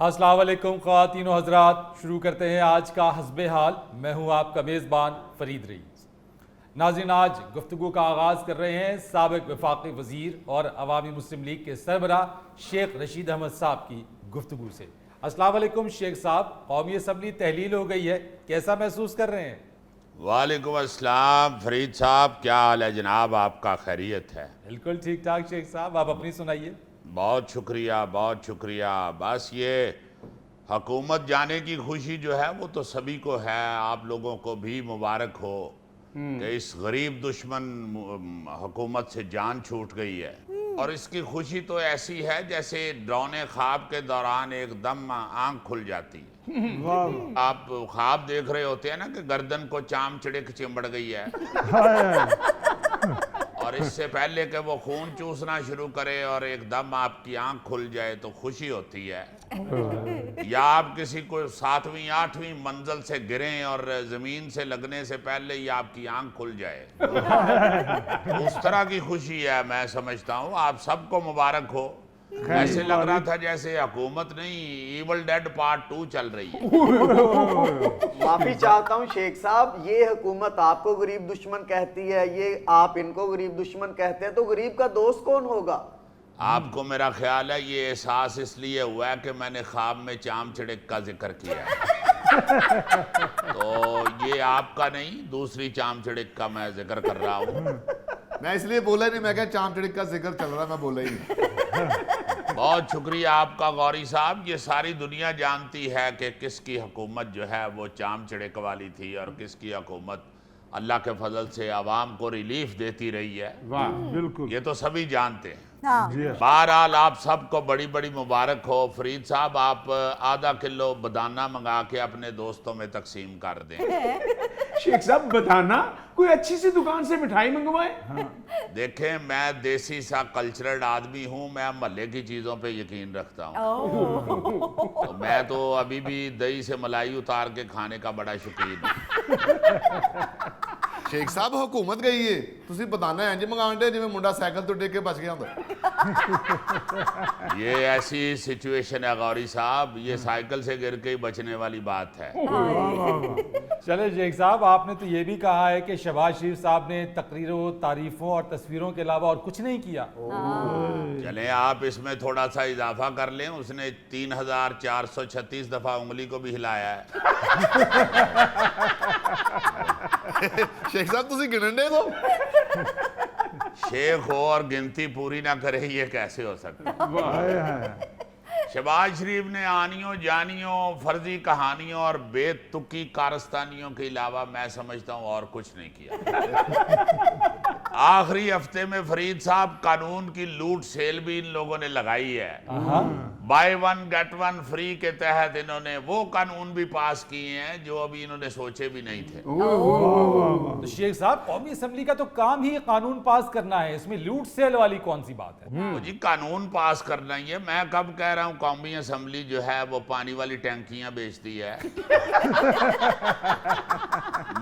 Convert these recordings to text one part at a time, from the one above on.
अस्सलाम वालेकुम ख़वातीन व हज़रात, शुरू करते हैं आज का हस्बे हाल। मैं हूँ आपका मेज़बान फरीद रईस। नाज़रीन, आज गुफ्तगू का आगाज़ कर रहे हैं साबिक़ वफाकी वज़ीर और अवामी मुस्लिम लीग के सरबराह शेख रशीद अहमद साहब की गुफ्तगू से। अस्सलाम वालेकुम शेख साहब, कौमी असम्बली तहलील हो गई है, कैसा महसूस कर रहे हैं? वालेकुम अस्सलाम फरीद साहब, क्या हाल है जनाब? आपका खैरियत है? बिल्कुल ठीक ठाक शेख साहब, आप अपनी सुनाइए। बहुत शुक्रिया, बहुत शुक्रिया। बस ये हुकूमत जाने की खुशी जो है वो तो सभी को है, आप लोगों को भी मुबारक हो कि इस गरीब दुश्मन हुकूमत से जान छूट गई है। और इसकी खुशी तो ऐसी है जैसे डरौने ख्वाब के दौरान एकदम आंख खुल जाती है। आप ख्वाब देख रहे होते हैं ना कि गर्दन को चाम चिड़िक चिंबड़ गई है और इससे पहले कि वो खून चूसना शुरू करे और एकदम आपकी आंख खुल जाए तो खुशी होती है। या आप किसी को 7वीं 8वीं मंजिल से गिरें और जमीन से लगने से पहले ही आपकी आंख खुल जाए, उस तरह की खुशी है। मैं समझता हूँ आप सबको मुबारक हो। ऐसे लग रहा था जैसे हुकूमत नहीं, इवल डेड पार्ट 2 चल रही है। माफी चाहता हूँ शेख साहब, ये हुकूमत आपको गरीब दुश्मन कहती है, ये आप इनको गरीब दुश्मन कहते हैं, तो गरीब का दोस्त कौन होगा? आपको मेरा ख्याल है ये एहसास इसलिए हुआ है कि मैंने ख्वाब में चाम चिड़िक का जिक्र किया है। तो ये आपका नहीं, दूसरी चाम चिड़िक का मैं जिक्र कर रहा हूँ। मैं इसलिए बोला नहीं, मैं क्या चाम चिड़िक का जिक्र चल रहा है, मैं बोला ही नहीं। बहुत शुक्रिया आपका गौरी साहब। ये सारी दुनिया जानती है कि किसकी हुकूमत जो है वो चाम चिड़िक वाली थी और किसकी हुकूमत अल्लाह के फजल से आवाम को रिलीफ देती रही है। वाह, बिल्कुल। ये तो सभी जानते हैं। हाँ। बहरहाल आप सबको बड़ी बड़ी मुबारक हो। फरीद साहब, आप आधा किलो बदाना मंगा के अपने दोस्तों में तकसीम कर दें। शेख साहब, बताना कोई अच्छी सी दुकान से मिठाई मंगवाए। देखें, मैं देसी सा कल्चरल आदमी हूँ, मैं महल्ले की चीज़ों पे यकीन रखता हूँ। तो मैं तो अभी भी दही से मलाई उतार के खाने का बड़ा शौकीन हूँ। शेख साहब, हुकूमत गई है, ਤੁਸੀਂ ਬਦਾਨਾ ਇੰਜ ਮੰਗਾਉਂਦੇ ਜਿਵੇਂ ਮੁੰਡਾ ਸਾਈਕਲ ਤੋਂ ਡਿੱਗ ਕੇ ਬਚ ਗਿਆ ਹੁੰਦਾ। ये ऐसी सिचुएशन है गौरी साहब, ये साइकिल से गिर के ही बचने वाली बात है। चले शेख साहब, आपने तो ये भी कहा है कि शहबाज शरीफ साहब ने तकरीरों, तारीफों और तस्वीरों के अलावा और कुछ नहीं किया। चलें, आप इसमें थोड़ा सा इजाफा कर लें, उसने 3436 दफा उंगली को भी हिलाया है। शेख साहब, ਤੁਸੀਂ ਗਿਣਨ ਦੇ ਹੋ? शेख हो और गिनती पूरी ना करे, ये कैसे हो सकता? शहबाज शरीफ ने आनियों जानियों, फर्जी कहानियों और बेतुकी कारस्तानियों के अलावा मैं समझता हूँ और कुछ नहीं किया। आखिरी हफ्ते में फरीद साहब कानून की लूट सेल भी इन लोगों ने लगाई है। By one get one free के तहत इन्होंने वो कानून भी पास किए हैं जो अभी इन्होंने सोचे भी नहीं थे। तो शेख साहब, कौमी असम्बली का तो काम ही कानून पास करना है, इसमें लूट सेल वाली कौन सी बात है? तो जी, कानून पास करना ही है। मैं कब कह रहा हूँ कौमी असम्बली जो है वो पानी वाली टैंकियां बेचती है।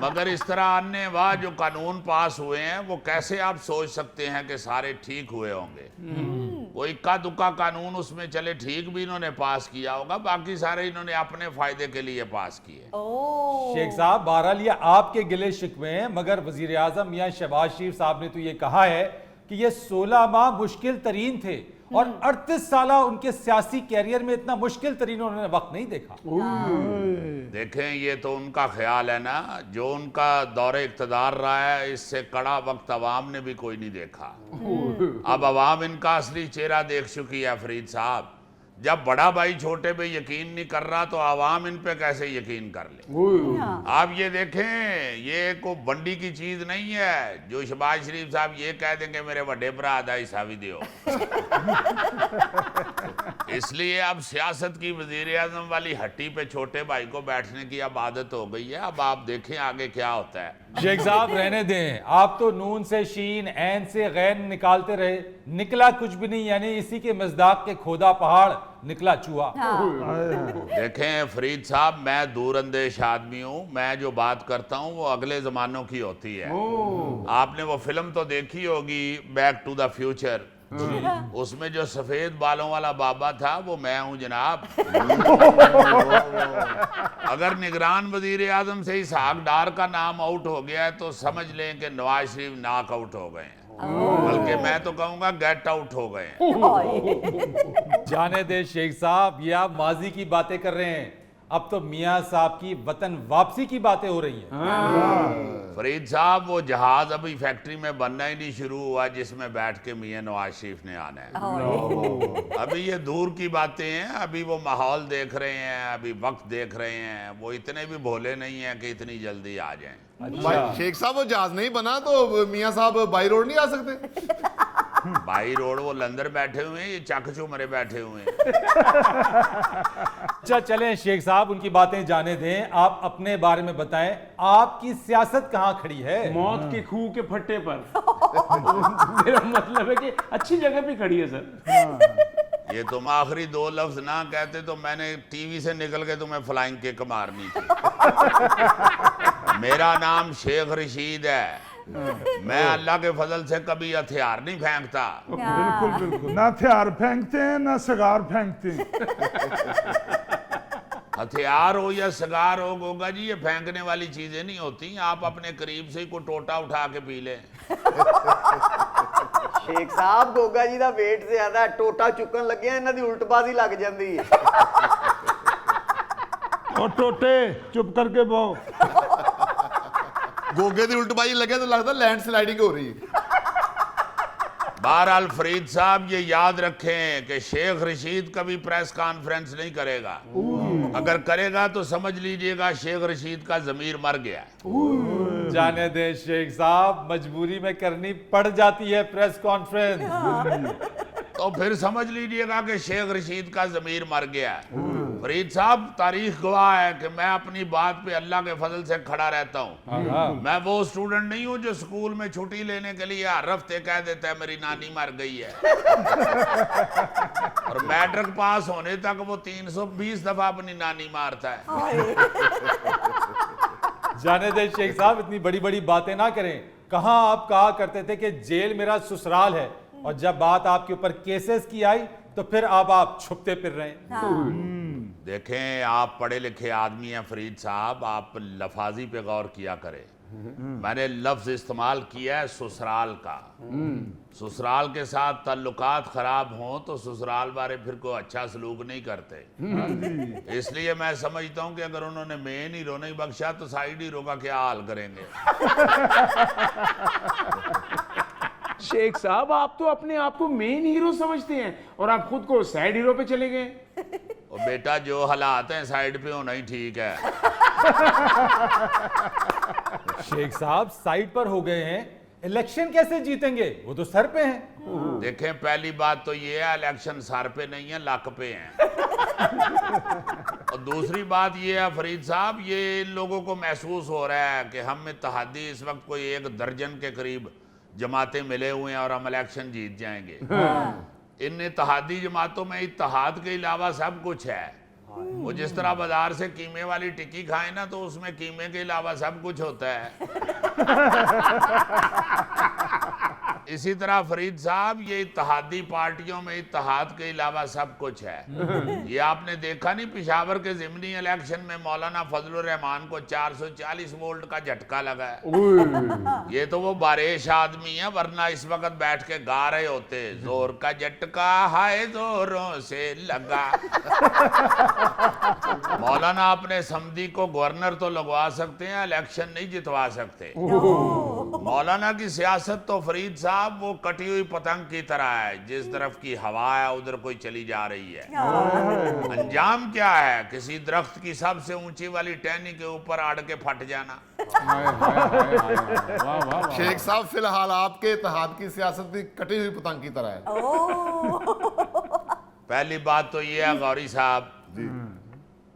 मगर इस तरह अन्य वाह जो कानून पास हुए हैं वो कैसे आप सोच सकते हैं कि सारे ठीक हुए होंगे? वो इक्का दुक्का कानून उसमें चले, ठीक भी इन्होंने पास किया होगा, बाकी सारे इन्होंने अपने फायदे के लिए पास किए। शेख साहब, बहरहाल ये आपके गिले शिकवे हैं, मगर वजीर आजम मियां शहबाज शरीफ साहब ने तो ये कहा है कि ये 16 माह मुश्किल तरीन थे और 38 साल उनके सियासी कैरियर में इतना मुश्किल तरीन उन्होंने वक्त नहीं देखा। देखें, ये तो उनका ख्याल है ना, जो उनका दौरे इक़्तिदार रहा है इससे कड़ा वक्त अवाम ने भी कोई नहीं देखा। अब अवाम इनका असली चेहरा देख चुकी है फरीद साहब। जब बड़ा भाई छोटे पे यकीन नहीं कर रहा तो आवाम इन पे कैसे यकीन कर ले? आप ये देखें, ये कोई बंडी की चीज नहीं है जो शहबाज शरीफ साहब ये कह देंगे मेरे बड़े भरा आधा हिस्सा भी दियो। इसलिए अब सियासत की वजीर आजम वाली हट्टी पे छोटे भाई को बैठने की अब आदत हो गई है। अब आप देखें आगे क्या होता है। शेख साहब, रहने दें, आप तो नून से शीन, ऐन से गैन निकालते रहे, निकला कुछ भी नहीं, यानी इसी के मजदाक के खोदा पहाड़ निकला चूहा। देखें फरीद साहब, मैं दूरअंदेश आदमी हूँ, मैं जो बात करता हूँ वो अगले जमानों की होती है। आपने वो फिल्म तो देखी होगी बैक टू द फ्यूचर, उसमें जो सफेद बालों वाला बाबा था वो मैं हूं जनाब। अगर निगरान वजीर आजम से इसहाक डार का नाम आउट हो गया है तो समझ लें कि नवाज शरीफ नॉक आउट हो गए हैं, बल्कि मैं तो कहूंगा गेट आउट हो गए हैं। जाने दे शेख साहब, ये आप माजी की बातें कर रहे हैं, अब तो मियां साहब की वतन वापसी की बातें हो रही हैं। फरीद साहब, वो जहाज अभी फैक्ट्री में बनना ही नहीं शुरू हुआ जिसमें बैठ के मियां नवाज शरीफ ने आना है। अभी ये दूर की बातें हैं, अभी वो माहौल देख रहे हैं, अभी वक्त देख रहे हैं। वो इतने भी भोले नहीं हैं कि इतनी जल्दी आ जाएं। भाई शेख साहब, वो जहाज नहीं बना तो मियां साहब बाई रोड नहीं आ सकते? बाई रोड वो लंदर बैठे हुए हैं, ये चकचू मरे बैठे हुए हैं। अच्छा चलें शेख साहब, उनकी बातें जाने दें, आप अपने बारे में बताएं, आपकी सियासत कहां खड़ी है? मौत के खूह के फट्टे पर। मेरा मतलब है कि अच्छी जगह पे खड़ी है सर। ये तुम आखिरी दो लफ्ज ना कहते तो मैंने टीवी से निकल के तुम्हें फ्लाइंग किक मारनी थी। मेरा नाम शेख रशीद है। मैं अल्लाह के फजल से कभी हथियार नहीं फेंकता। बिल्कुल बिल्कुल, ना हथियार फेंकते हैं ना सिगार फेंकते हैं। हथियार हो या सगार हो गोगा जी, ये फेंकने वाली चीजें नहीं होती। आप अपने करीब से ही कोई टोटा उठा के पी लें। शेख साहब, गोगा जी का वेट ज्यादा है, टोटा चुकन लगे इन्हां दी उल्टबाजी लग जाती है। और टोटे चुप करके बहु। गोगे दी उल्टबाजी लगे तो लगता लैंड स्लाइडिंग हो रही है। बहरहाल फरीद साहब, ये याद रखें कि शेख रशीद कभी प्रेस कॉन्फ्रेंस नहीं करेगा। अगर करेगा तो समझ लीजिएगा शेख रशीद का जमीर मर गया। जाने दे शेख साहब, मजबूरी में करनी पड़ जाती है प्रेस कॉन्फ्रेंस। तो फिर समझ लीजिएगा कि शेख रशीद का जमीर मर गया। फरीद साहब, तारीख गवाह है कि मैं अपनी बात पे अल्लाह के फजल से खड़ा रहता हूँ। मैं वो स्टूडेंट नहीं हूँ जो स्कूल में छुट्टी लेने के लिए हर हफ्ते कह देता है मेरी नानी मर गई है। और मैट्रिक पास होने तक वो 320 दफा अपनी नानी मारता है। जाने दे शेख साहब, इतनी बड़ी बड़ी बातें ना करें। कहाँ आप कहा करते थे कि जेल मेरा ससुराल है, और जब बात आपके ऊपर केसेस की आई तो फिर अब आप छुपते फिर रहे हैं। देखें, आप पढ़े लिखे आदमी हैं फरीद साहब, आप लफाजी पे गौर किया करें। मैंने लफ्ज इस्तेमाल किया है ससुराल का। ससुराल के साथ ताल्लुकात खराब हों तो ससुराल वाले फिर कोई अच्छा सलूक नहीं करते। इसलिए मैं समझता हूं कि अगर उन्होंने मेन हीरो नहीं बख्शा तो साइड हीरो का क्या हाल करेंगे। शेख साहब, आप तो अपने आप को मेन हीरो समझते हैं और आप खुद को साइड हीरो पे चले गए। और बेटा, जो हालात हैं साइड पे होना ही ठीक है। शेख साहब, साइड पर हो गए हैं, इलेक्शन कैसे जीतेंगे? वो तो सर पे हैं। देखें, पहली बात तो ये है, इलेक्शन सर पे नहीं है, लक पे हैं। और दूसरी बात ये है फरीद साहब, ये इन लोगों को महसूस हो रहा है कि हम इत्तेहादी इस वक्त कोई 1 दर्जन के करीब जमातें मिले हुए हैं और हम इलेक्शन जीत जाएंगे। इन इत्तेहादी जमातों में इत्तेहाद के अलावा सब कुछ है। वो जिस तरह बाजार से कीमे वाली टिक्की खाए ना, तो उसमें कीमे के अलावा सब कुछ होता है। इसी तरह फरीद साहब, ये इत्तेहादी पार्टियों में इत्तेहाद के अलावा सब कुछ है। ये आपने देखा नहीं, पेशावर के ज़िमनी इलेक्शन में मौलाना फजलुर रहमान को 440 वोल्ट का झटका लगा है। ये तो वो बारिश आदमी है, वरना इस वक्त बैठ के गा रहे होते, जोर का झटका हाय जोरों से लगा। मौलाना अपने समधी को गवर्नर तो लगवा सकते हैं, इलेक्शन नहीं जितवा सकते। मौलाना की सियासत तो फरीद साहब वो कटी हुई पतंग की तरह है, जिस तरफ की हवा है उधर कोई चली जा रही है। अंजाम क्या है? किसी दरख्त की सबसे ऊंची वाली टहनी के ऊपर अड़ के फट जाना। शेख साहब, फिलहाल आपके इत्तेहाद की सियासत भी कटी हुई पतंग की तरह है। पहली बात तो ये है गौरी साहब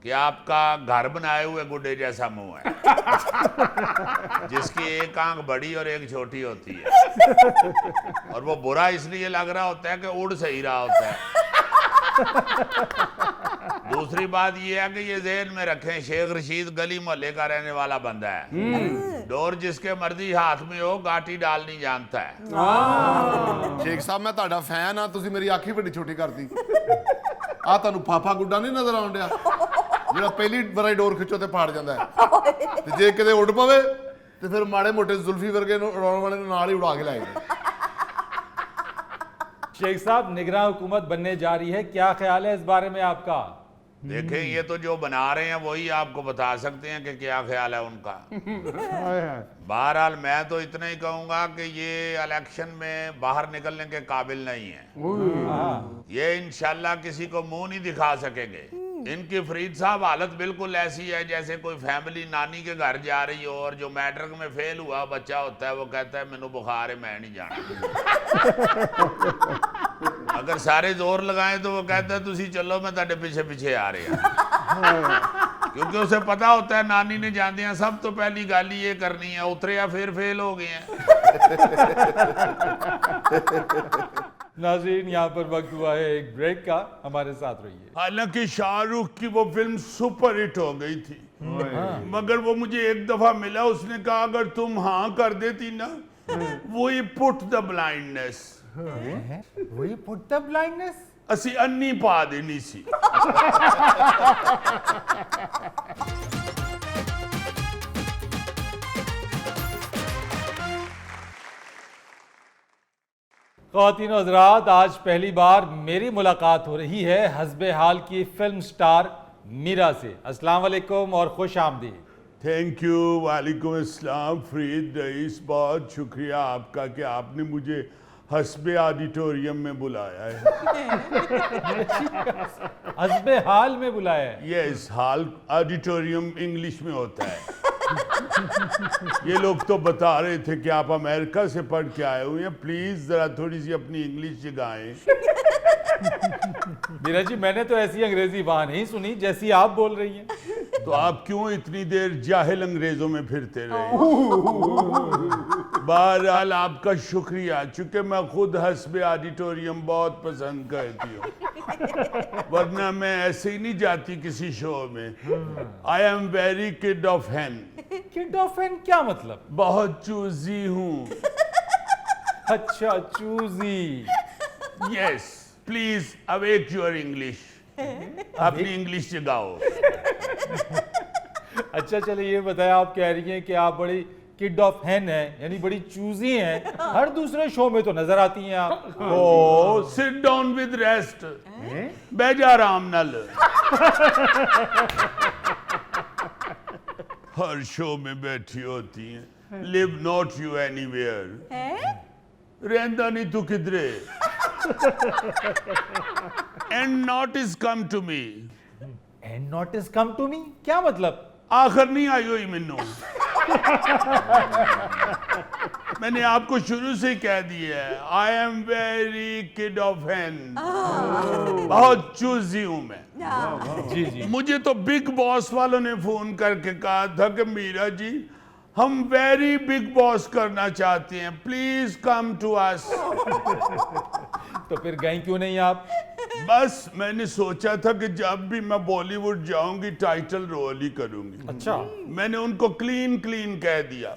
कि आपका घर बनाए हुए गुड्डे जैसा मुंह है, जिसकी एक आंख बड़ी और एक छोटी होती है। और वो बुरा इसलिए लग रहा होता है कि उड़ सही रहा होता है। दूसरी बात ये है कि ये ज़हन में रखें, शेख रशीद गली मोहल्ले का रहने वाला बंदा है। डोर जिसके मर्जी हाथ में हो, गाटी डालनी जानता है। ਸ਼ੇਖ ਸਾਹਿਬ ਮੈਂ ਤੁਹਾਡਾ ਫੈਨ ਆ, ਤੁਸੀਂ ਮੇਰੀ ਅੱਖ ਹੀ ਵੱਡੀ ਛੋਟੀ ਕਰਤੀ। ਆ ਤੁਹਾਨੂੰ ਫਾਫਾ ਗੁੱਡਾ ਨਹੀਂ ਨਜ਼ਰ ਆਉਣ ਡਿਆ ਜਿਹੜਾ ਪਹਿਲੀ ਵਾਰੀ ਡੋਰ ਖਿੱਚੋ ਤੇ ਫਾੜ ਜਾਂਦਾ ਹੈ, ਤੇ ਜੇ ਕਿਤੇ ਉੱਡ ਪਵੇ ਤੇ ਫਿਰ ਮਾੜੇ ਮੋਟੇ ਜ਼ੁਲਫੀ ਵਰਗੇ ਨੂੰ ਉਡਾਉਣ ਵਾਲੇ ਨੂੰ ਨਾਲ ਹੀ ਉਡਾ ਕੇ ਲੈ ਜਾਂਦੇ। शेख साहब, निगरान हुकूमत बनने जा रही है, क्या ख्याल है इस बारे में आपका? देखें, ये तो जो बना रहे हैं वही आपको बता सकते हैं कि क्या ख्याल है उनका। बहरहाल मैं तो इतना ही कहूंगा कि ये इलेक्शन में बाहर निकलने के काबिल नहीं है। ये इंशाल्लाह किसी को मुंह नहीं दिखा सकेंगे। इनकी फरीद साहब हालत बिल्कुल ऐसी है जैसे कोई फैमिली नानी के घर जा रही हो और जो मैट्रिक में फेल हुआ बच्चा होता है वो कहता है मैनू बुखार है, मैं नहीं जाना। अगर सारे जोर लगाएं तो वो कहता है तुसी चलो, मैं तेरे पीछे पीछे आ रहे हैं। क्योंकि उसे पता होता है नानी ने जानते हैं सब तो पहली गाली ये करनी है, उतरे या फिर फेल हो गए हैं। नाज़रीन, यहाँ पर वक्त हुआ है एक ब्रेक का, हमारे साथ रहिए। हालांकि शाहरुख की वो फिल्म सुपर हिट हो गई थी, मगर वो मुझे एक दफा मिला, उसने कहा अगर तुम हाँ कर देती ना, वही पुट द ब्लाइंडनेस, वही पुट द ब्लाइंडनेस, असी अन्नी पा देनी सी। ख़वातीन हज़रात, आज पहली बार मेरी मुलाकात हो रही है हस्बे हाल की फिल्म स्टार मीरा से। अस्सलाम वालेकुम और खुश आमदीद। Thank you. वालेकुम अस्सलाम फरीद रईस, बहुत शुक्रिया आपका कि आपने मुझे हस्बे ऑडिटोरियम में बुलाया है। हस्बे हाल में बुलाया है? यस, हाल ऑडिटोरियम इंग्लिश में होता है। ये लोग तो बता रहे थे कि आप अमेरिका से पढ़ के आए हुए हैं, प्लीज जरा थोड़ी सी अपनी इंग्लिश जगाएं। मीरा जी, मैंने तो ऐसी अंग्रेजी वहां नहीं सुनी जैसी आप बोल रही हैं। तो आप क्यों इतनी देर जाहिल अंग्रेजों में फिरते रहे? बहरहाल आपका शुक्रिया, चूंकि मैं खुद हस्बे ऑडिटोरियम बहुत पसंद करती हूँ, वरना मैं ऐसे ही नहीं जाती किसी शो में। I am very kid of हैन। किड ऑफ हैन क्या मतलब? बहुत चूजी हूँ। अच्छा, choosy. Yes, please awake your English. अपनी इंग्लिश जगाओ। अच्छा, चलिए ये बताएं, आप कह रही हैं कि आप बड़ी किड ऑफ हैन है, यानी बड़ी चूजी हैं। हर दूसरे शो में तो नजर आती हैं आप। ओ, सिट डाउन विद रेस्ट। बैठ जा आराम नाल। हर शो में बैठी होती हैं। Live not you anywhere. रहंदा नहीं तू किधरे। And not is come to me. And not is come to me क्या मतलब? आखिर नहीं आई हुई मैनू। मैंने आपको शुरू से कह दिया है, I am very kid of हैन। बहुत चूजी हूं मैं। जी जी। मुझे तो बिग बॉस वालों ने फोन करके कहा था कि मीरा जी, हम वेरी बिग बॉस करना चाहते हैं, प्लीज कम टू अस। तो फिर गई क्यों नहीं आप? बस मैंने सोचा था कि जब भी मैं बॉलीवुड जाऊंगी टाइटल रोल ही करूंगी। अच्छा। मैंने उनको क्लीन क्लीन कह दिया।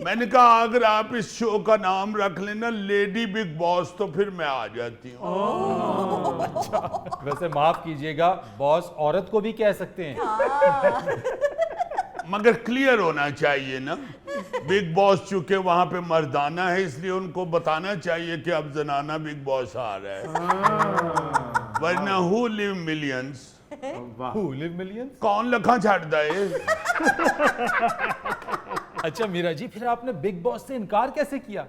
मैंने कहा अगर आप इस शो का नाम रख लेना लेडी बिग बॉस तो फिर मैं आ जाती हूँ। अच्छा, वैसे माफ कीजिएगा, बॉस औरत को भी कह सकते हैं। मगर क्लियर होना चाहिए ना, बिग बॉस चूंकि वहां पे मर्दाना है इसलिए उनको बताना चाहिए कि अब जनाना बिग बॉस आ रहा है। वरना who live millions, Who live millions? कौन लखा छाड़दा है। अच्छा मीरा जी, फिर आपने बिग बॉस से इनकार कैसे किया?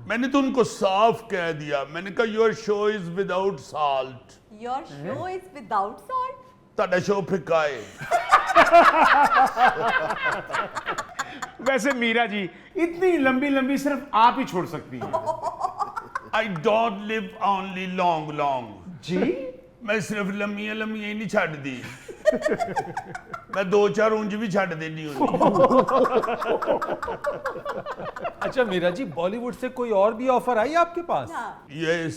मैंने तो उनको साफ कह दिया, मैंने कहा your show is without salt. Your show is without salt? ਤੁਹਾਡਾ शो फिक्का है। वैसे मीरा जी, इतनी लंबी लंबी सिर्फ आप ही छोड़ सकती हैं। I don't live only long long. जी? मैं सिर्फ लम्मियां लम्मियां ही नहीं छड़ दी, मैं 2-4 ਉਂਝ भी छड़ देनी होती। अच्छा मीरा जी, बॉलीवुड से कोई और भी ऑफर आई आपके पास? यस,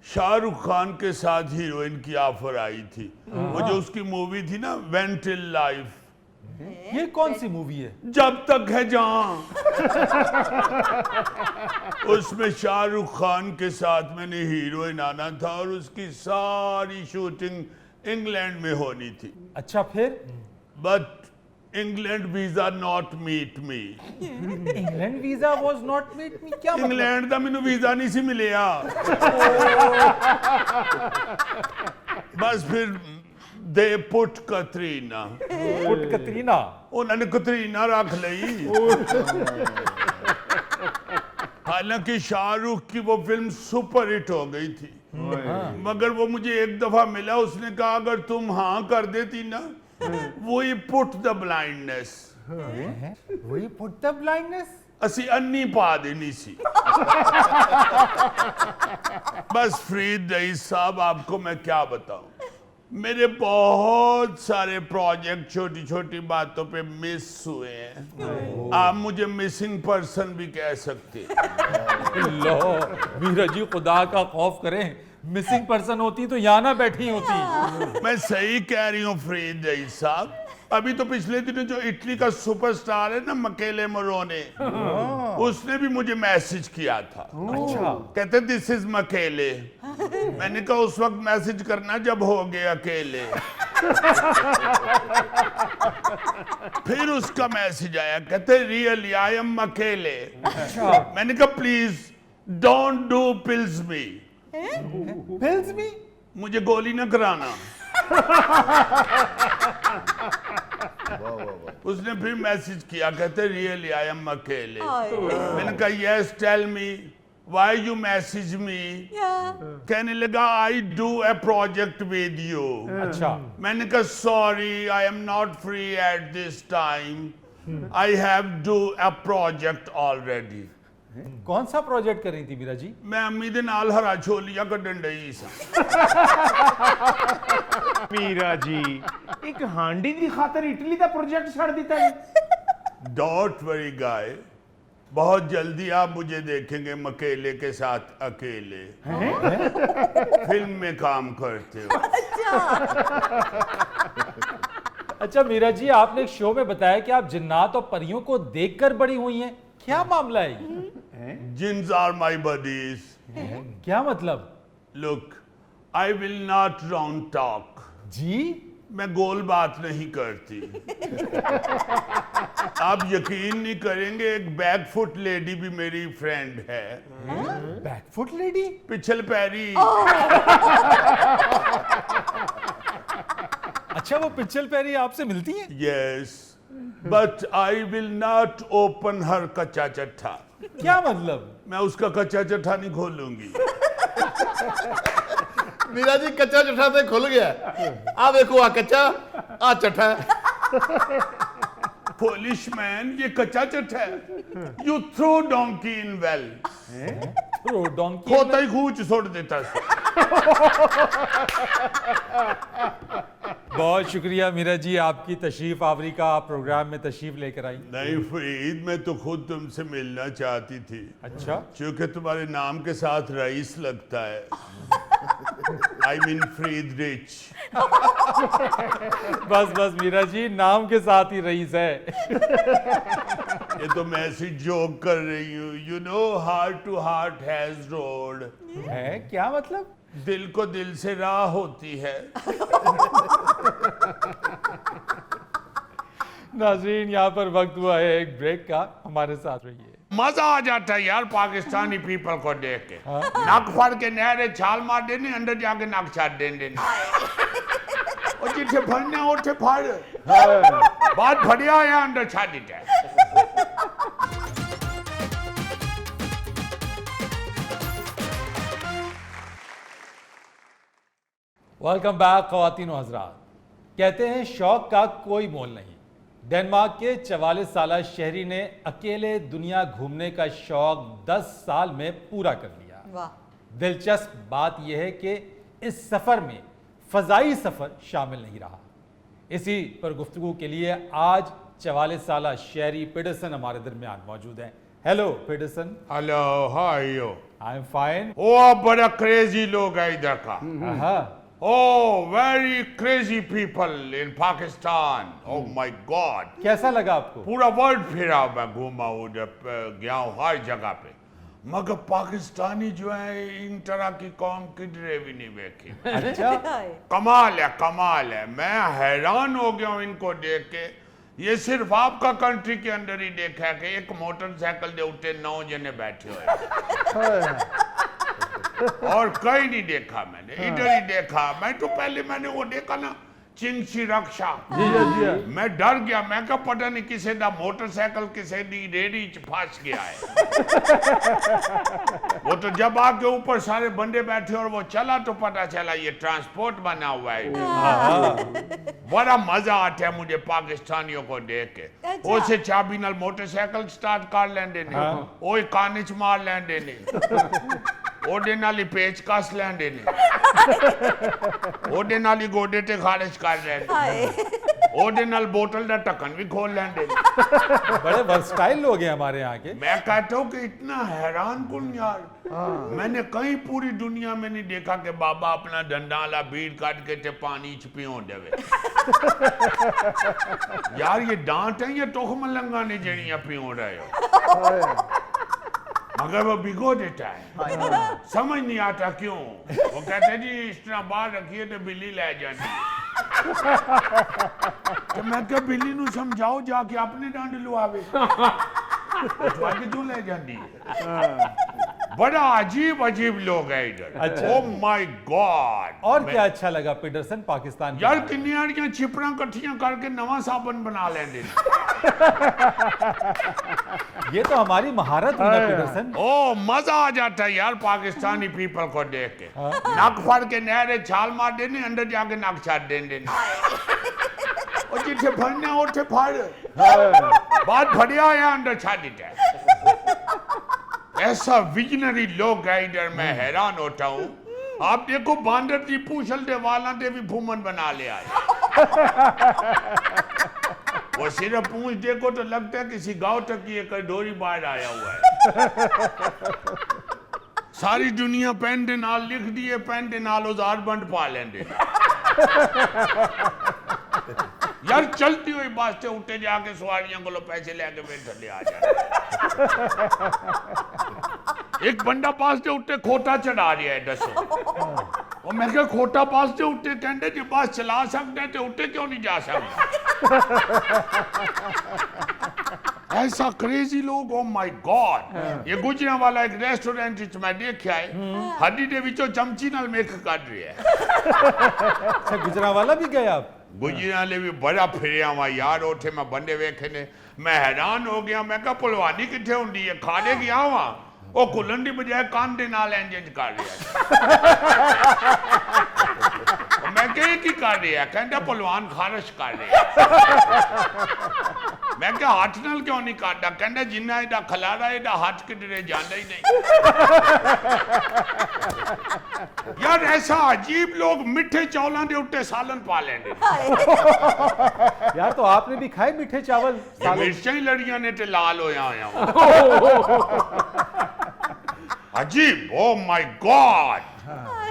शाहरुख खान के साथ हीरोइन की ऑफर आई थी। वो जो उसकी मूवी थी ना, वेंट टिल लाइफ, ये कौन सी मूवी है? जब तक है जहां। उसमें शाहरुख खान के साथ मैंने हीरोइन आना था और उसकी सारी शूटिंग इंग्लैंड में होनी थी। अच्छा, फिर? But England visa not meet me. England visa was not meet me, क्या मतलब? इंग्लैंड का मैनू वीजा नहीं सी मिलिया। बस फिर they put Katrina, put Katrina, उन्होंने कतरीना रख ली। हालांकि शाहरुख की वो फिल्म सुपर हिट हो गई थी, मगर वो मुझे एक दफा मिला, उसने कहा अगर तुम हाँ कर देती ना, वही पुट द ब्लाइंडनेस, वही पुट द ब्लाइंडनेस, असी अन्नी पा देनी सी। बस फरीद रईस साहब, आपको मैं क्या बताऊं, मेरे बहुत सारे प्रोजेक्ट छोटी छोटी बातों पे मिस हुए हैं। आप मुझे मिसिंग पर्सन भी कह सकते हैं। लो मीरा जी, खुदा का खौफ करें, मिसिंग पर्सन होती तो यहाँ ना बैठी होती। मैं सही कह रही हूँ फरीद रईस साहब। अभी तो पिछले दिनों जो इटली का सुपरस्टार है ना, मकेले मोरोने, उसने भी मुझे मैसेज किया था। अच्छा, कहते दिस इज मकेले। मैंने कहा उस वक्त मैसेज करना जब हो गए अकेले। फिर उसका मैसेज आया, कहते रियली आई एम मकेले। मैंने कहा प्लीज डोंट डू पिल्स मी, फिल्स मी, मुझे गोली ना कराना। उसने फिर मैसेज किया, कहते रियली आई एम अकेले। मैंने कहा yes tell me why you message me. कहने लगा I do a project with you. अच्छा, मैंने कहा sorry I am not free at this time, I have do a project already. कौन सा प्रोजेक्ट कर रही थी मीरा जी? मैं अम्मी दे नाल हरा छोलियां कड्डन डई सा। मीरा जी, एक हांडी दी खातर इटली का प्रोजेक्ट छड़ दिता है। डोंट वरी गाय, बहुत जल्दी आप मुझे देखेंगे मकेले के साथ अकेले फिल्म में काम करते हो। अच्छा मीरा जी, आपने एक शो में बताया कि आप जिन्नात और परियों को देखकर बड़ी हुई हैं, क्या मामला है ये? जिन्स आर माई बडीज। क्या मतलब? Look, I will not round talk. जी, मैं गोल बात नहीं करती। आप यकीन नहीं करेंगे, एक बैकफुट लेडी भी मेरी फ्रेंड है। Backfoot lady? पिछल पैरी। अच्छा, वो पिछल पैरी आपसे मिलती हैं? Yes, but I will not open her कच्चा चट्ठा। क्या मतलब? मैं उसका कच्चा चट्ठा नहीं खोलूंगी। मीरा जी कच्चा चट्ठा तो खुल गया। आ देखो, आ कच्चा, आ चट्ठा। फोलिश मैन, ये कच्चा चट्ठा है। You throw donkey in well. Donkey खोता ही खूच छोड़ देता है। बहुत शुक्रिया मीरा जी, आपकी तशरीफ आवरी का, आप प्रोग्राम में तशरीफ लेकर आई। नहीं फरीद, मैं तो खुद तुमसे मिलना चाहती थी। अच्छा, क्योंकि तुम्हारे नाम के साथ रईस लगता है। I mean Farid rich. बस बस मीरा जी, नाम के साथ ही रईस है। ये तो मैं ऐसी जोक कर रही हूँ। You know heart to heart has road. है क्या मतलब? दिल को दिल से राह होती है। नाज़रीन, यहाँ पर वक्त हुआ है एक ब्रेक का, हमारे साथ रहिए। मजा आ जाता है यार पाकिस्तानी पीपल को देख के। नक फड़ के नहरे छाल मार देने, अंदर जाके नक छाट देने। और जिथे फड़ने उठे फड़, बात फड़िया या अंदर छाट देता है। वेलकम बैक ख़वातीन और हज़रात। कहते हैं शौक का कोई मोल नहीं। डेनमार्क के 44 साला शहरी ने अकेले दुनिया घूमने का शौक 10 साल में पूरा कर लिया। वाह, दिलचस्प बात यह है कि इस सफ़र में फ़ज़ाई सफ़र शामिल नहीं रहा। इसी पर गुफ्तगू के लिए आज 44 साला शहरी पीटरसन हमारे दरमियान मौजूद हैं। Hello, Peterson. Hello how are you I'm fine. ओ बड़ा क्रेजी लोग है इधर का Uh-huh. Oh, very crazy people in Pakistan. Oh my God. कैसा लगा आपको? पूरा वर्ल्ड फिरा मैं घूमा उधर गया हूँ हर जगह पे मगर पाकिस्तानी जो है इन तरह की कौम किधरे भी नहीं देखी अच्छा, कमाल है मैं हैरान हो गया हूँ इनको देख के ये सिर्फ आपका कंट्री के अंदर ही देखा है कि एक मोटरसाइकिल दे उठे 9 जने बैठे हुए और कहीं नहीं देखा मैंने इधर ही देखा मैं तो पहले मैंने वो देखा ना चिंची रक्षा मैं डर गया मैं क्या पता नहीं किसी दा मोटरसाइकिल किसी दी रेडी च फंस गया है वो तो जब आके ऊपर सारे बंदे बैठे और वो चला तो पता चला ये ट्रांसपोर्ट बना हुआ है बड़ा मजा आता है मुझे पाकिस्तानियों को देख के उसे चाबी नाल मोटरसाइकिल स्टार्ट कर लेंदे ने ओए काने च मार लेंदे ने ओडे नाली पेच कस लेंदे ने ओडे नाली गोडे ते खारिज कर लेंदे ओडे नाल बोतल दा ढक्कन भी खोल लेंदे ने बड़े वर्सटाइल लोग हैं हमारे यहाँ के। मैं कहता हूँ कि इतना हैरान कुन यार मैंने कहीं पूरी दुनिया में नहीं देखा कि बाबा अपना डंडाला बीड़ काट के ते पानी च पियो देवे यार ये डांट है या टोख मलंगा ने जड़ियां पियो रहे हो मगर वो भिगो देता है समझ नहीं आता क्यों वो कहते जी इस तरह बाहर रखिए तो बिल्ली ले जानी तो मैं क्या बिल्ली नु समझाओ जाके अपने डांड लुआवे तो क्यों ले जानी बड़ा अजीब लोग है इधर अच्छा। ओ माय गॉड और क्या अच्छा लगा पीटरसन पाकिस्तान के यार बारे में? किन्नियां छिपड़ा कट्ठियां करके नवा साबन बना लेंदे ये तो हमारी महारत है ना पीटरसन। ओ मजा आ जाता है यार पाकिस्तानी पीपल को देख के नक फड़ के नहरे छाल मार देने अंदर जाके नक छाड़ देने और जिथे फड़ने उठे फड़ बात फड़िया या अंदर छाड़ देता है ऐसा विजनरी लोग है इधर मैं हैरान होता हूँ आप देखो बांदर की पूछल दे वाला दे भी फूमन बना ले आए वो सिर्फ पूछ देखो तो लगता है किसी गांव तक की एक डोरी बाहर आया हुआ है सारी दुनिया पेन दे नाल लिख दिए पेन दे नाल औजार बंद पा लेंदे यार चलती हुई बस से उठे जाके सवारियों को पैसे लेके बैठ ले आ जाए एक बंदा पास से उठे खोटा चढ़ा रहा है 10 और मैं क्या खोटा पास से उठे कहते जी बस चला सकते हैं तो उठे क्यों नहीं जा सकते ऐसा क्रेजी लोग ओ माय गॉड ये गुजरा वाला एक रेस्टोरेंट विच मैं देखा है हड्डी दे विचों चमची नाल मेख काट रही है अच्छा, गुजरांवाला भी गए आप? गुजराले भी बड़ा फिरिया वा यार उठे मैं बंदे वेखे ने मैं हैरान हो गया मैं कहा पहलवानी किथे हुंदी है खाने गया वा ओ कुलन दी बजाय कान दे नाल इंजन कर रहा है मैं कहे की कर रहा है कहंदा पहलवान खारिश कर रहा है मैं क्या हाथ नाल क्यों नहीं काटदा कहंदा जिन्ना एदा खलारा एदा हाथ किधरे जांदा ही नहीं यार ऐसा अजीब लोग मिठे चौलां दे उत्ते सालन पा लेंदे यार तो आपने भी खाए मीठे चावल सालन? मिर्चां ही लड़ियां ने ते लाल होया होया अजीब ओ माय गॉड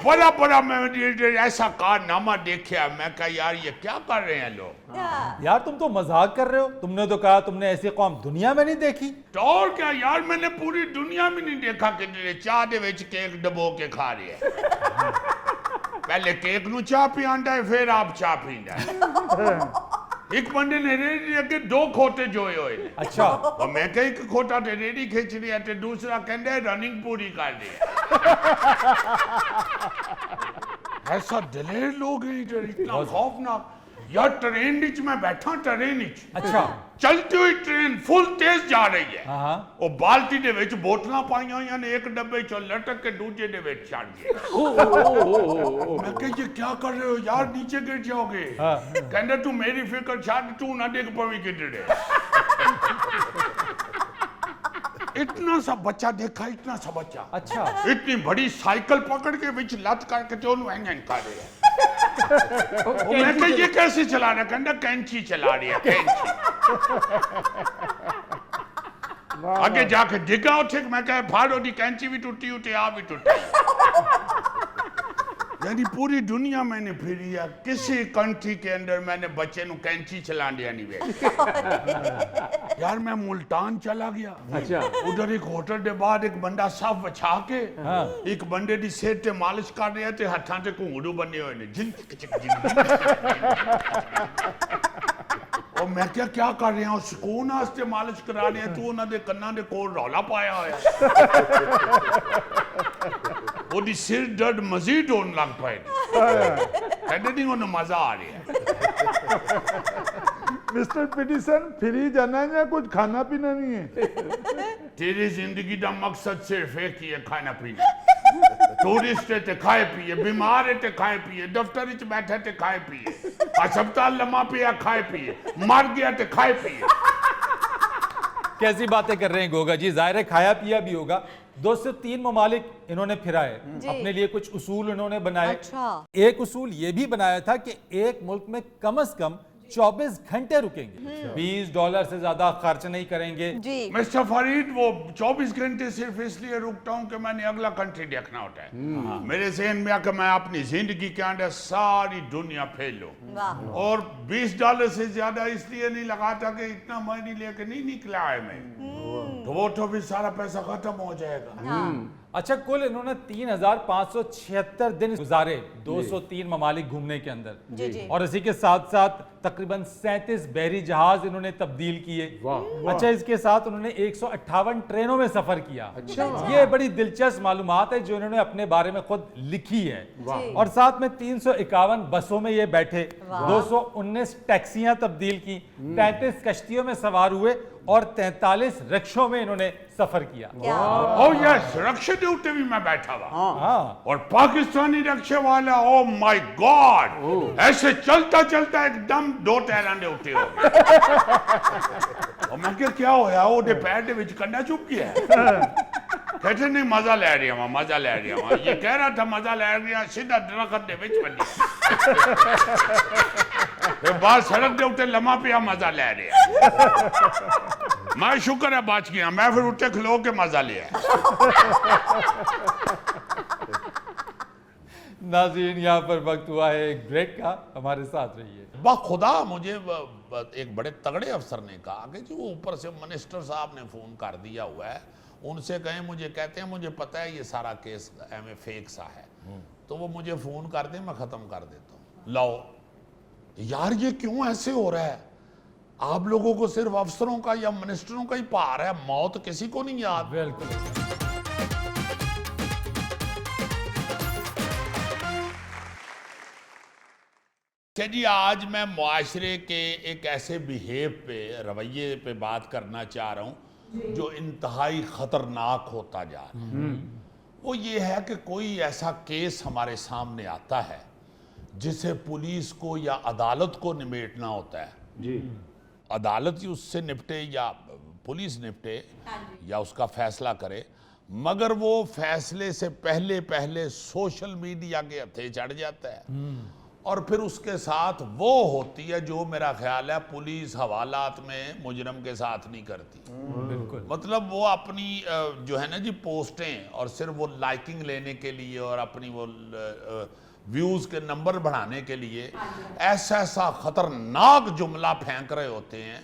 बड़ा मैं ऐसा कारनामा देखा मैं कहा यार ये क्या कर रहे हैं लोग यार तुम तो मजाक कर रहे हो। तुमने तो कहा तुमने ऐसी कौम दुनिया में नहीं देखी। तो और क्या यार मैंने पूरी दुनिया में नहीं देखा कि चाह दे विच केक डबो के खा रहे हैं पहले केक नु चाह पियांदा है फिर आप चाह पींदा है एक बंदे ने रेडी अगे 2 खोटे जोए होए ने अच्छा, और मैं कही कि खोटा ते रेडी खिंच रही है ते दूसरा कहंदा रनिंग पूरी कर दी ऐसा दलेर लोग हैं इधर इतना खौफनाक यार ट्रेन विच मैं बैठा ट्रेन विच अच्छा, चलती हुई ट्रेन फुल तेज जा रही है हाँ वो बाल्टी दे विच बोतलां पाईयां होईयां ने एक डब्बे चों लटक के दूजे दे विच चढ़ गया मैं कह ये क्या कर रहे हो यार नीचे गिर जाओगे कहंदे तू मेरी फिक्र छाड़ तू ना डिग पवी किधरे इतना सा बच्चा देखा इतना सा बच्चा अच्छा, इतनी बड़ी साइकिल पकड़ के विच लत करके तो उन्हें हैंग कर रहे हैं मैं कह ये कैसे चला रहा कहंदा कैंची चला रही है कैंची आगे जाके डिगा उठे मैं कह फाड़ो दी कैंची भी टूटी उठे आ भी टूटी यानी पूरी दुनिया मैंने फिरी है किसी कंट्री के अंदर मैंने बच्चे नु कैंची चला दिया नहीं वे यार मैं मुल्तान चला गया अच्छा उधर एक होटल के बाद एक बंदा साफ बछा के एक बंदे दी सिर ते मालिश कर रहा ते हत्थां ते घुंगरू बने हुए ने जिन और मैं क्या कर रहा हूं सुकून वास्ते मालिश करा रहे तू उन्हां दे कन्नां दे कोल रौला पाया होया ओदी सिर दर्द मजीद होने लग पाए कहते नहीं उन्हें मजा आ रहा है मिस्टर पिटिसन फ्री जाना है या कुछ खाना पीना नहीं है? तेरी जिंदगी का मकसद सिर्फ एक ही है खाना पीना टूरिस्ट है ते खाए पिए बीमार है ते खाए पिए दफ्तर च बैठे ते खाए पिए अस्पताल लम्मा पिया खाए पिए मर गया ते खाए पिए कैसी बातें कर रहे हैं गोगा जी, जाहिर है खाया पिया भी होगा। 2 से 3 ममालिक इन्होंने फिराए, अपने लिए कुछ उसूल इन्होंने बनाए। अच्छा। एक उसूल ये भी बनाया था कि एक मुल्क में कम से कम 24 घंटे रुकेंगे, $20 से ज्यादा खर्च नहीं करेंगे। जी मिस्टर फरीद वो 24 घंटे सिर्फ इसलिए रुकता हूँ कि मैंने अगला कंट्री देखना होता है। मेरे जहन में आकर मैं अपनी जिंदगी के अंदर सारी दुनिया फैल लूं वाह और $20 से ज्यादा इसलिए नहीं लगाता कि इतना मनी लेके नहीं निकला है मैं तो वो तो भी सारा पैसा खत्म हो जाएगा। अच्छा, कुल इन्होंने 3576 दिन गुजारे 203 ममालिक घूमने के अंदर। जी जी और इसी के साथ साथ तकरीबन 37 बहरी जहाज इन्होंने तब्दील किए। अच्छा, इसके साथ उन्होंने 158 ट्रेनों में सफर किया। ये बड़ी दिलचस्प मालूमात है जो इन्होंने अपने बारे में खुद लिखी है। और साथ में 351 बसों में ये बैठे, 219 टैक्सियां तब्दील की, 33 कश्तियों में सवार हुए और 43 रिक्शों में इन्होंने सफर किया। ओ यस, रक्षे के ऊपर भी मैं बैठा हुआ हाँ, और पाकिस्तानी रक्षे वाला ओ माय गॉड ऐसे चलता चलता एकदम 2 टायरां दे उठे हो गए और मैं क्या होया ओदे पैर दे विच कंडा चुप गया कहते नहीं मजा ले रही हूं मजा ले रही हूं ये कह रहा था मजा ले रही हूं सीधा दरख्त दे विच बनी फिर बाहर सड़क दे उते लम्मा पिया मजा ले रहे मैं शुक्र है बच गया मैं फिर उठे खलो के मजा लिया नाज़रीन, यहाँ पर वक्त हुआ है एक ब्रेक का, हमारे साथ रहिए। खुदा मुझे एक बड़े तगड़े अफसर ने कहा कि जो ऊपर से मिनिस्टर साहब ने फोन कर दिया हुआ है उनसे कहें मुझे कहते हैं मुझे पता है ये सारा केस एम फेक सा है तो वो मुझे फोन कर दें मैं खत्म कर देता हूँ। लाओ यार ये क्यों ऐसे हो रहा है? आप लोगों को सिर्फ अफसरों का या मिनिस्टरों का ही पार है, मौत किसी को नहीं याद। बिल्कुल। जी आज मैं मुआशरे के एक ऐसे बिहेव पे रवैये पे बात करना चाह रहा हूँ जो इंतहाई खतरनाक होता जा रहा है। वो ये है कि कोई ऐसा केस हमारे सामने आता है जिसे पुलिस को या अदालत को निमेटना होता है जी अदालत ही उससे निपटे या पुलिस निपटे या उसका फैसला करे, मगर वो फैसले से पहले पहले सोशल मीडिया के हथे चढ़ जाता है और फिर उसके साथ वो होती है जो मेरा ख्याल है पुलिस हवालात में मुजरम के साथ नहीं करती। बिल्कुल। मतलब वो अपनी जो है ना जी पोस्टें और सिर्फ वो लाइकिंग लेने के लिए और अपनी वो व्यूज के नंबर बढ़ाने के लिए ऐसा ऐसा खतरनाक जुमला फेंक रहे होते हैं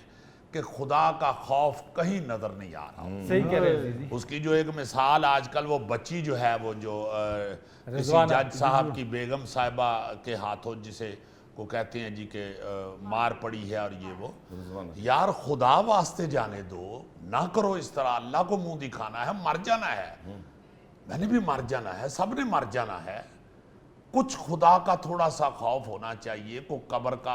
कि खुदा का खौफ कहीं नजर नहीं आ रहा। सही कह रहे हैं जी। उसकी जो एक मिसाल आजकल वो बच्ची जो है वो जो किसी जज साहब की बेगम साहिबा के हाथों जिसे को कहते हैं जी के मार पड़ी है और ये वो यार खुदा वास्ते जाने दो ना करो इस तरह, अल्लाह को मुंह दिखाना है, मर जाना है, मैंने भी मर जाना है, सबने मर जाना है। कुछ खुदा का थोड़ा सा खौफ होना चाहिए, को कब्र का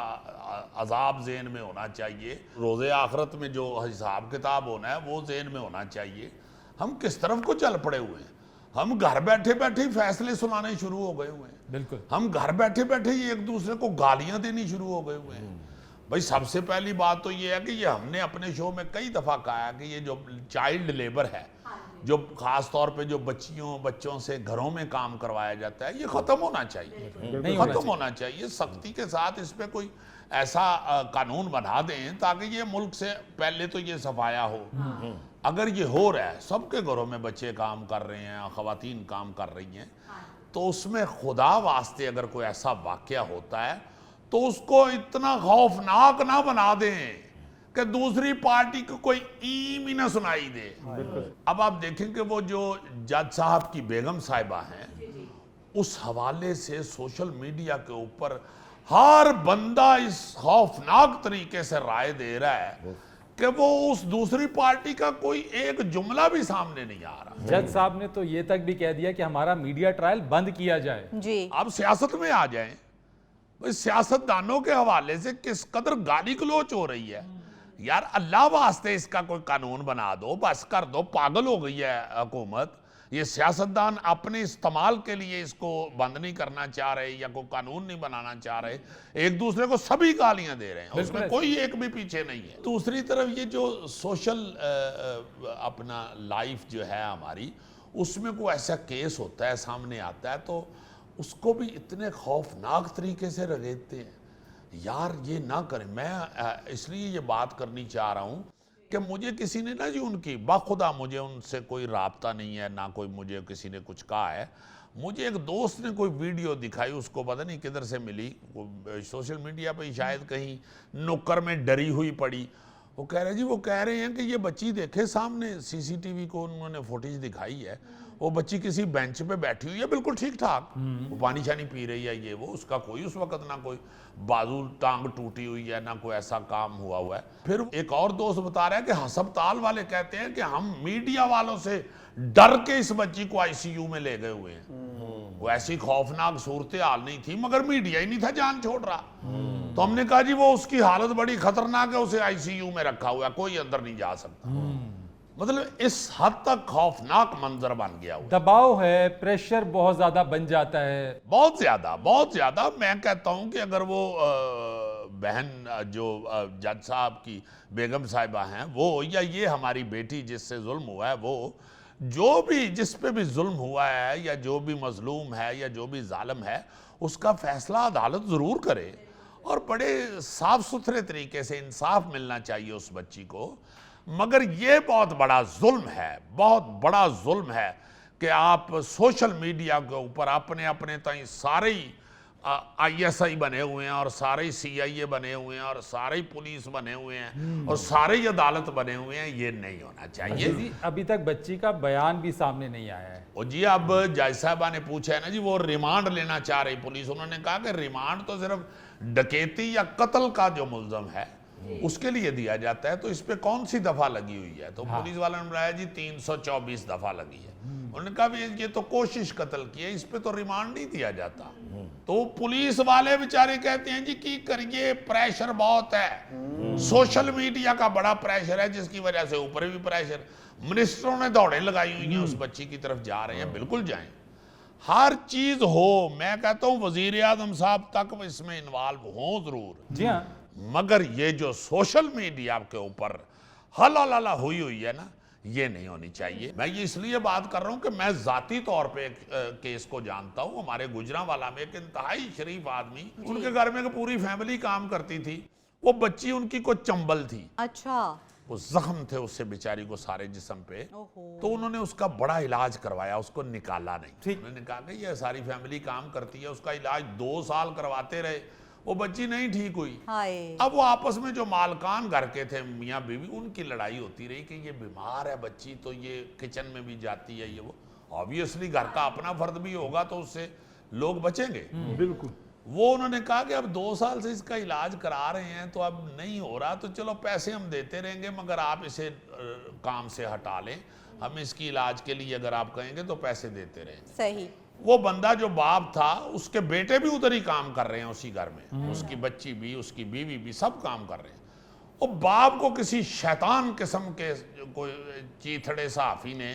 अजाब ज़हन में होना चाहिए, रोज़े आखरत में जो हिसाब किताब होना है वो ज़हन में होना चाहिए। हम किस तरफ को चल पड़े हुए हैं? हम घर बैठे बैठे ही फैसले सुनाने शुरू हो गए हुए हैं। बिल्कुल। हम घर बैठे बैठे ही एक दूसरे को गालियां देनी शुरू हो गए हुए हैं। भाई सबसे पहली बात तो ये है कि ये हमने अपने शो में कई दफ़ा कहा है कि ये जो चाइल्ड लेबर है जो खास तौर पे जो बच्चों से घरों में काम करवाया जाता है, ये खत्म होना चाहिए, नहीं होना खत्म होना चाहिए। सख्ती के साथ इस पे कोई ऐसा कानून बना दें ताकि ये मुल्क से पहले तो ये सफाया हो। अगर ये हो रहा है, सबके घरों में बच्चे काम कर रहे हैं, खवातीन काम कर रही हैं, तो उसमें खुदा वास्ते अगर कोई ऐसा वाकया होता है तो उसको इतना खौफनाक ना बना दें कि दूसरी पार्टी को कोई ईम ही ना सुनाई दे। अब आप देखें कि वो जो जज साहब की बेगम साहिबा हैं, उस हवाले से सोशल मीडिया के ऊपर हर बंदा इस खौफनाक तरीके से राय दे रहा है कि वो उस दूसरी पार्टी का कोई एक जुमला भी सामने नहीं आ रहा। जज साहब ने तो ये तक भी कह दिया कि हमारा मीडिया ट्रायल बंद किया जाए। जी। अब सियासत में आ जाएं, भाई सियासतदानों के हवाले से किस कदर गाली गलौच हो रही है यार। अल्लाह वास्ते इसका कोई कानून बना दो, बस कर दो। पागल हो गई है हुकूमत। ये सियासतदान अपने इस्तेमाल के लिए इसको बंद नहीं करना चाह रहे या कोई कानून नहीं बनाना चाह रहे, एक दूसरे को सभी गालियां दे रहे हैं, उसमें कोई एक भी पीछे नहीं है। दूसरी तरफ ये जो सोशल अपना लाइफ जो है हमारी, उसमें कोई ऐसा केस होता है, सामने आता है, तो उसको भी इतने खौफनाक तरीके से रगेदते हैं यार। ये ना करें। मैं इसलिए ये बात करनी चाह रहा हूँ कि मुझे किसी ने ना जी उनकी बाखुदा, मुझे उनसे कोई राब्ता नहीं है, ना कोई मुझे किसी ने कुछ कहा है। मुझे एक दोस्त ने कोई वीडियो दिखाई, उसको पता नहीं किधर से मिली, सोशल मीडिया पे शायद कहीं नुक्कड़ में डरी हुई पड़ी। वो कह रहे हैं कि ये बच्ची देखे सामने सीसीटीवी को उन्होंने फुटेज दिखाई है, वो बच्ची किसी बेंच पे बैठी हुई है बिल्कुल ठीक ठाक, वो पानी शानी पी रही है, ये वो, उसका कोई उस वक्त ना कोई बाजू टांग टूटी हुई है, ना कोई ऐसा काम हुआ है। फिर एक और दोस्त बता रहा है कि हस्पताल वाले कहते हैं कि हम मीडिया वालों से डर के इस बच्ची को आईसीयू में ले गए हुए हैं। वो ऐसी खौफनाक सूरत हाल नहीं थी, मगर मीडिया ही नहीं था जान छोड़ रहा। तो हमने कहा जी वो उसकी हालत बड़ी खतरनाक है, उसे आईसीयू में रखा हुआ है, कोई अंदर नहीं जा सकता। मतलब इस हद तक खौफनाक मंजर बन गया हुआ। दबाव है, प्रेशर बहुत ज्यादा बन जाता है, बहुत ज्यादा, बहुत ज्यादा। मैं कहता हूं कि अगर वो बहन जो जज साहब की बेगम साहिबा हैं, वो या ये हमारी बेटी जिससे जुल्म हुआ है, वो जो भी जिस पे भी जुल्म हुआ है या जो भी मजलूम है या जो भी जालिम है, उसका फैसला अदालत जरूर करे और बड़े साफ सुथरे तरीके से इंसाफ मिलना चाहिए उस बच्ची को। मगर ये बहुत बड़ा जुल्म है, बहुत बड़ा जुल्म है कि आप सोशल मीडिया के ऊपर अपने अपने ताई सारे ही ISI बने हुए हैं और सारे ही CIA बने हुए हैं और सारे ही पुलिस बने हुए हैं और सारे ही अदालत बने हुए हैं। ये नहीं होना चाहिए। जी, अभी तक बच्ची का बयान भी सामने नहीं आया है। और जी अब जज साहबा ने पूछा है ना जी, वो रिमांड लेना चाह रही पुलिस। उन्होंने कहा कि रिमांड तो सिर्फ डकैती या कत्ल का जो मुल्ज़म है उसके लिए दिया जाता है, तो इस पे कौन सी दफा लगी हुई है? तो पुलिस वालों ने बताया जी 324 दफा लगी है। उन्होंने कहा ये तो कोशिश कत्ल की है, इस पे तो रिमांड नहीं दिया जाता। तो पुलिस वाले बेचारे कहते हैं जी की करिए, प्रेशर बहुत है, सोशल मीडिया का बड़ा प्रेशर है, जिसकी वजह से ऊपर भी प्रेशर। मिनिस्टरों ने दौड़े लगाई हुई हैं, उस बच्ची की तरफ जा रहे हैं, बिल्कुल जाएं, हर चीज हो। मैं कहता हूं वजीर आजम साहब तक इसमें इन्वॉल्व हो जरूर। जी हाँ, मगर ये जो सोशल मीडिया के ऊपर हला हुई है ना, ये नहीं होनी चाहिए। मैं ये इसलिए बात कर रहा हूं कि मैं जाती तौर पे एक केस को जानता हूं। हमारे गुजरांवाला में एक इंतहाई शरीफ आदमी, उनके घर में पूरी फैमिली काम करती थी, वो बच्ची उनकी को चंबल थी। अच्छा। वो जख्म थे उससे बेचारी को सारे जिस्म पे, तो उन्होंने उसका बड़ा इलाज करवाया, उसको निकाला नहीं। उन्होंने कहा कि ये सारी फैमिली काम करती है, उसका इलाज 2 साल करवाते रहे, वो बच्ची नहीं ठीक हुई। अब वो आपस में जो मालकान घर के थे, मियाँ बीवी, उनकी लड़ाई होती रही कि ये बीमार है बच्ची, तो ये किचन में भी जाती है, ये वो। ऑब्वियसली घर का अपना फर्द भी होगा तो उससे लोग बचेंगे। बिल्कुल। वो उन्होंने कहा कि अब 2 साल से इसका इलाज करा रहे हैं, तो अब नहीं हो रहा, तो चलो पैसे हम देते रहेंगे, मगर आप इसे काम से हटा लें, हम इसकी इलाज के लिए अगर आप कहेंगे तो पैसे देते रहेंगे। सही। वो बंदा जो बाप था, उसके बेटे भी उधर ही काम कर रहे हैं उसी घर में, उसकी बच्ची भी, उसकी बीवी भी, सब काम कर रहे हैं। वो बाप को किसी शैतान किस्म के कोई चीथड़े सहाफी ने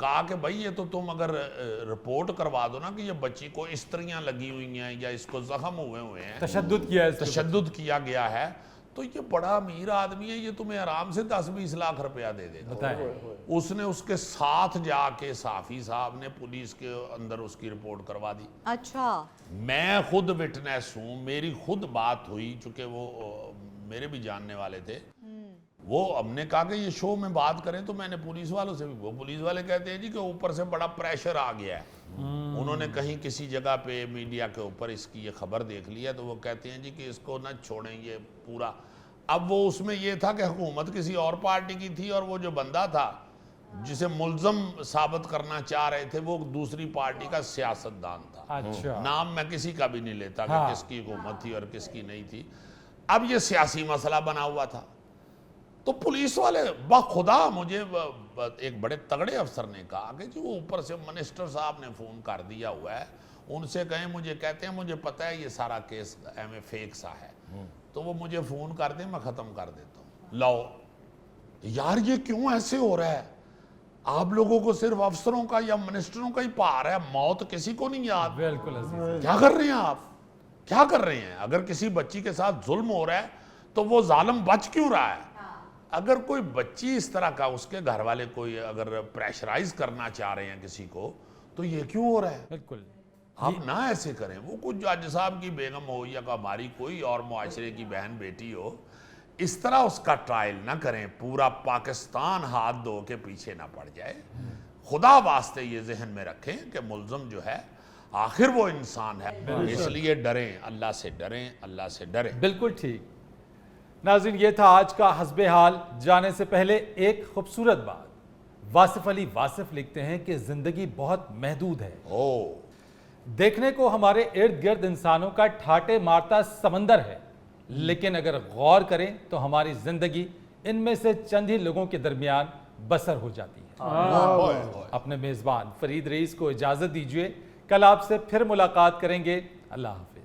कहा कि भाई ये तो तुम अगर रिपोर्ट करवा दो ना कि ये बच्ची को इस्त्रियां लगी हुई हैं या इसको जख्म हुए हैं, तशद्दुद किया है, तशद्दुद किया गया है, तो ये बड़ा अमीर आदमी है, ये तुम्हें आराम से 10-20 लाख रुपया दे देगा। बताएं। उसने उसके साथ जाके साफी साहब ने पुलिस के अंदर उसकी रिपोर्ट करवा दी। अच्छा, मैं खुद विटनेस हूँ, मेरी खुद बात हुई, चूंकि वो मेरे भी जानने वाले थे। वो हमने कहा कि ये शो में बात करें, तो मैंने पुलिस वालों से भी, वो पुलिस वाले कहते हैं जी कि ऊपर से बड़ा प्रेशर आ गया है। उन्होंने कहीं किसी जगह पे मीडिया के ऊपर इसकी ये खबर देख लिया, तो वो कहते हैं जी कि इसको ना छोड़ें ये पूरा। अब वो उसमें ये था कि हुकूमत किसी और पार्टी की थी, और वो जो बंदा था जिसे मुल्जम साबित करना चाह रहे थे वो दूसरी पार्टी का सियासतदान था। अच्छा। नाम मैं किसी का भी नहीं लेता कि हाँ। किसकी हुकूमत थी और किसकी नहीं थी। अब ये सियासी मसला बना हुआ था, तो पुलिस वाले बखुदा मुझे एक बड़े तगड़े अफसर ने कहा कि जी वो ऊपर से मिनिस्टर साहब ने फ़ोन कर दिया हुआ है, उनसे कहें, मुझे कहते हैं मुझे पता है ये सारा केस एम फेक सा है, तो वो मुझे फ़ोन कर दें, मैं ख़त्म कर देता हूँ। लो यार, ये क्यों ऐसे हो रहा है? आप लोगों को सिर्फ अफसरों का या मिनिस्टरों का ही पार है, मौत किसी को नहीं याद। बिल्कुल अजीज। क्या कर रहे हैं आप, क्या कर रहे हैं? अगर किसी बच्ची के साथ जुल्म हो रहा है तो वो जालिम बच क्यों रहा है? अगर कोई बच्ची इस तरह का, उसके घर वाले कोई अगर प्रेशराइज करना चाह रहे हैं किसी को, तो ये क्यों हो रहा है? बिल्कुल। आप ना ऐसे करें। वो कुछ जज साहब की बेगम हो या हमारी कोई और मुआशरे की बहन बेटी हो, इस तरह उसका ट्रायल ना करें। पूरा पाकिस्तान हाथ धो के पीछे ना पड़ जाए। खुदा वास्ते ये जहन में रखें कि मुल्ज़िम जो है आखिर वो इंसान है, इसलिए डरें, अल्लाह से डरें, अल्लाह से डरें। बिल्कुल ठीक। नाज़रीन, ये था आज का हस्बे हाल। जाने से पहले एक खूबसूरत बात। वासिफ अली वासिफ लिखते हैं कि जिंदगी बहुत महदूद है। देखने को हमारे इर्द गिर्द इंसानों का ठाटे मारता समंदर है, लेकिन अगर गौर करें तो हमारी जिंदगी इनमें से चंद ही लोगों के दरमियान बसर हो जाती है। अपने मेजबान फरीद रईस को इजाजत दीजिए। कल आपसे फिर मुलाकात करेंगे। अल्लाह हाफ़िज़।